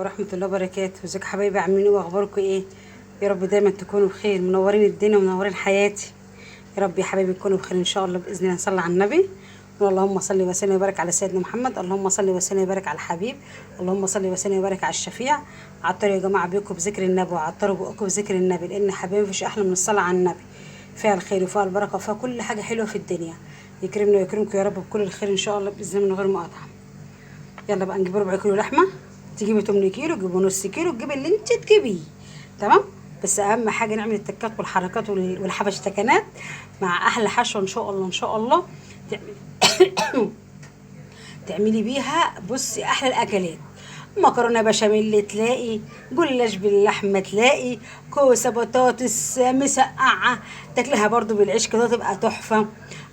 ورحمة الله وبركاته. ازيك يا حبايبي؟ عاملين ايه واخباركم ايه؟ يا رب دايما تكونوا بخير، منورين الدنيا ومنورين حياتي. يا رب يا حبايبي تكونوا بخير ان شاء الله باذن الله. نصلي على النبي، اللهم صل وسلم وبارك على سيدنا محمد. اللهم صل وسلم وبارك على الحبيب. اللهم صل وسلم وبارك على الشفيع. عطروا يا جماعه بيكم بذكر النبي، وعطروا بقكم بذكر النبي، لان حبايبي مفيش احلى من الصلاه على النبي. فيها الخير وفيها البركه وفيها كل حاجه حلوه في الدنيا. يكرمنا ويكرمكم يا رب بكل الخير ان شاء الله باذن الله من غير مقاطعه. يلا بقى نجيب ربع كيلو لحمه، تجيبي 8 كيلو، تجيبي نص كيلو، تجيبي اللي انت تجيبيه. تمام. بس اهم حاجه نعمل التكات والحركات والحبشتكنات مع احلى حشوه ان شاء الله ان شاء الله. تعملي تعملي بيها بصي احلى الاكلات. مكرونه بشاميل تلاقي، جلاش باللحمه تلاقي، كوسه بطاطس مسقعه تاكلها برضو بالعيش كده تبقى تحفه.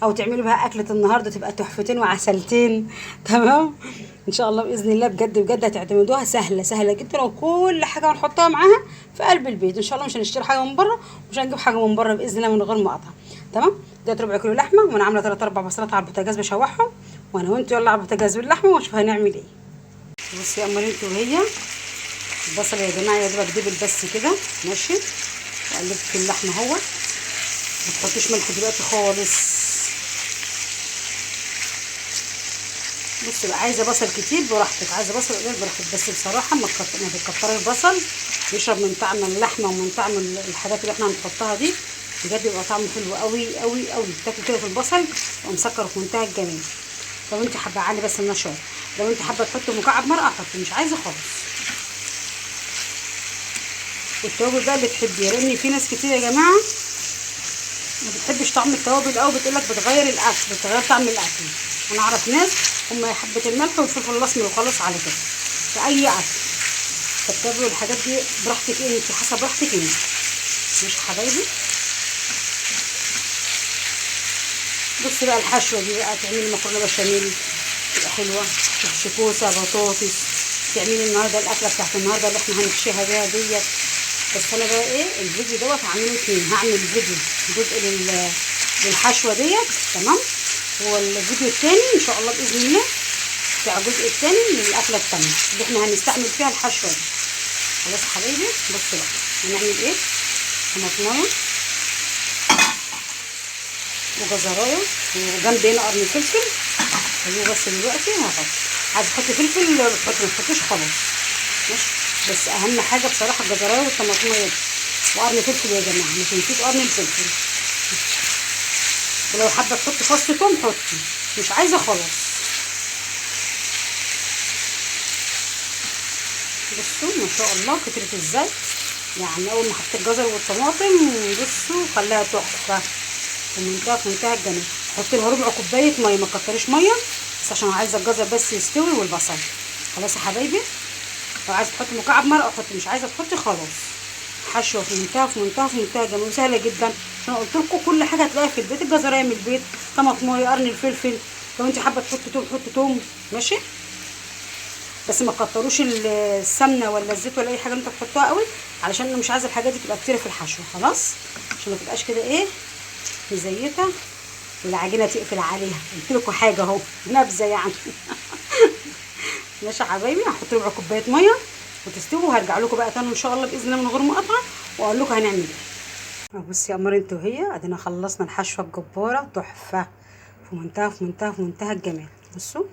او تعملي بها اكله النهارده تبقى تحفتين وعسلتين. تمام. ان شاء الله باذن الله بجد بجد هتعتمدوها، سهله سهله جدا، وكل حاجه هنحطها معاها في قلب البيت ان شاء الله. مش هنشتري حاجه من بره، مش هنجيب حاجه من بره باذن الله من غير مقاطعه. تمام. ده ربع كيلو لحمه، وانا عامله 3 4 بصلات على البوتاجاز بشوحهم، وانا وانت يلا على البوتاجاز باللحمه ونشوف هنعمل ايه. بصي يا امال انت وهي البصل يا جماعه يا دوبك دبل بس كده ماشي. وقلبت في اللحمه اهوت. ما تحطيش ملح دلوقتي خالص. بصي بقى، عايزه بصل كتير براحتك، عايزه بصل قليل براحتك، بس بصراحه ما تكتري البصل. يشرب من طعم اللحمه ومن طعم الحاجات اللي احنا هنحطها دي. بجد يبقى طعمه حلو قوي قوي قوي. تاكل كده في البصل ومسكر في منتهى الجمال. لو انت حابه اعلي بس النشار، لو انت حابه تحطي مكعب مرقه حطي، مش عايزه خالص. والتوابل بقى اللي تحبيها، لان في ناس كتير يا جماعه ما بتحبش طعم التوابل، او بتقولك بتغير الاكل، بتغير طعم الاكل. انا اعرف ناس هم حبه الملح والفلفل الاسمر وخلاص على كده في اي اكل. فالتوابل والحاجات دي براحتك انت، حسب براحتك انت. مش حبايبي. بصي بقى الحشوه دي بقى، تعملي مكرونه بشاميل تبقى حلوه، تحشي كوسه بطاطس، تعملي النهارده الاكله بتاعت النهارده اللي احنا هنحشيها بيها ديت. بس انا بقى ايه، الفيديو دوت هعمله اتنين، هعمل فيديو جزء للحشوه ديت. تمام. والفيديو التاني ان شاء الله باذن الله بتاع الجزء التاني من الاكله التانيه اللي احنا هنستعمل فيها الحشوه دي. خلاص يا حبايبي. بصوا بقى هنعمل ايه. طماطمايه وجزرايه وجنب هنا قرن فلفل. هجيبه بس دلوقتي وهحط. عايز تحطي فلفل تحطي، ما تحطيش خلاص ماشي. بس اهم حاجه بصراحه الجزرايه والطماطمايه دي وقرن فلفل يا جماعه، ما تنسيش قرن الفلفل. ولو حابه تحطي فص توم حطي، مش عايزه خلاص. بصوا ما شاء الله كترت ازاي. يعني اول ما حطيت الجزر والطماطم بصوا خلاها تحفه في منتهى الجمال. حطي لها ربع كوبايه ميه، ما تكتريش ميه، بس عشان عايزه الجزر بس يستوي والبصل. خلاص يا حبايبي. لو عايزه تحطي مكعب مرقه حطي، مش عايزه تحطي خلاص. حشوه في منتهى الجمال وسهله جدا. انا قلت لكم كل حاجه هتلاقيها في البيت، الجزرايه من البيت، طماطمايه، قرن الفلفل. لو انت حابه تحطي توم حطي توم ماشي. بس ما تكتروش السمنه ولا الزيت ولا اي حاجه انتوا تحطوها قوي، علشان انا مش عايزه الحاجات دي تبقى كتير في الحشوه. خلاص. عشان ما تبقاش كده ايه مزيته والعجينه تقفل عليها. قلت لكم حاجه اهو نبذه يعني. ماشي يا حبايبي. هحط ربع كوبايه ميه وتستوي، وهرجع لكم بقى تاني ان شاء الله باذن الله من غير مقاطعه، واقول لكم هنعمل ايه. بصي يا قمر انت وهي ادينا خلصنا الحشوه الجباره تحفه في منتهى الجمال. بصوا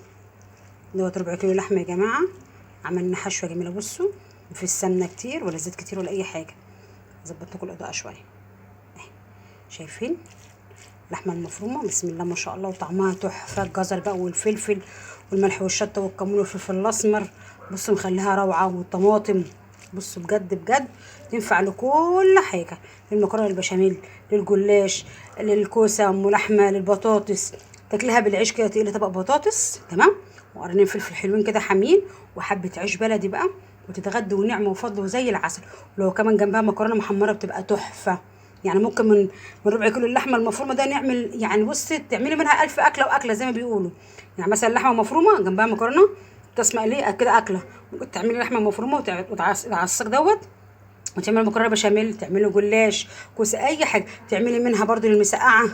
دوت ربع كيلو لحمه يا جماعه، عملنا حشوه جميله. بصوا مفيش سمنه كتير ولا زيت كتير ولا اي حاجه. ظبطت لكم الاضاءه شويه اهي. شايفين اللحمه المفرومه بسم الله ما شاء الله، وطعمها تحفه. الجزر بقى والفلفل والملح والشطه والكمون والفلفل الاسمر بصوا مخليها روعه. والطماطم بصوا بجد بجد تنفع لكل حاجه، للمكرونه البشاميل، للجلاش، للكوسه ام لحمه، للبطاطس. تاكلها بالعيش كده، تقلي طبق بطاطس تمام، وقرنين فلفل حلوين كده حامين، وحبه عيش بلدي بقى، وتتغدوا ونعمه وفضل وزي العسل. ولو كمان جنبها مكرونه محمره بتبقى تحفه. يعني ممكن من ربع كيلو اللحمه المفرومه ده نعمل يعني بصي تعملي منها 1000 اكله واكله زي ما بيقولوا. يعني مثلا لحمه مفرومه جنبها مكرونه تسمع ليه كده اكله. ممكن تعملي لحمه مفرومه وتعصق دوت، وتعملي مكرونه بشاميل، تعملي جلاش، كوسه، اي حاجه تعملي منها برده المسقعه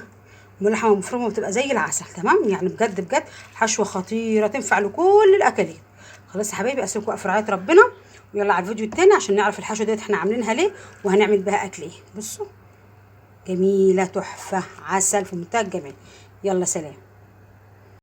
ولحمه مفرومه وتبقى زي العسل. تمام. يعني بجد بجد حشوه خطيره تنفع لكل الاكلات. خلاص يا حبايبي اسيبكم في رعايه ربنا، ويلا على الفيديو التاني عشان نعرف الحشوه ديت احنا عاملينها ليه وهنعمل بها اكل ايه. بصوا جميله تحفه عسل في منتهى الجمال. يلا سلام.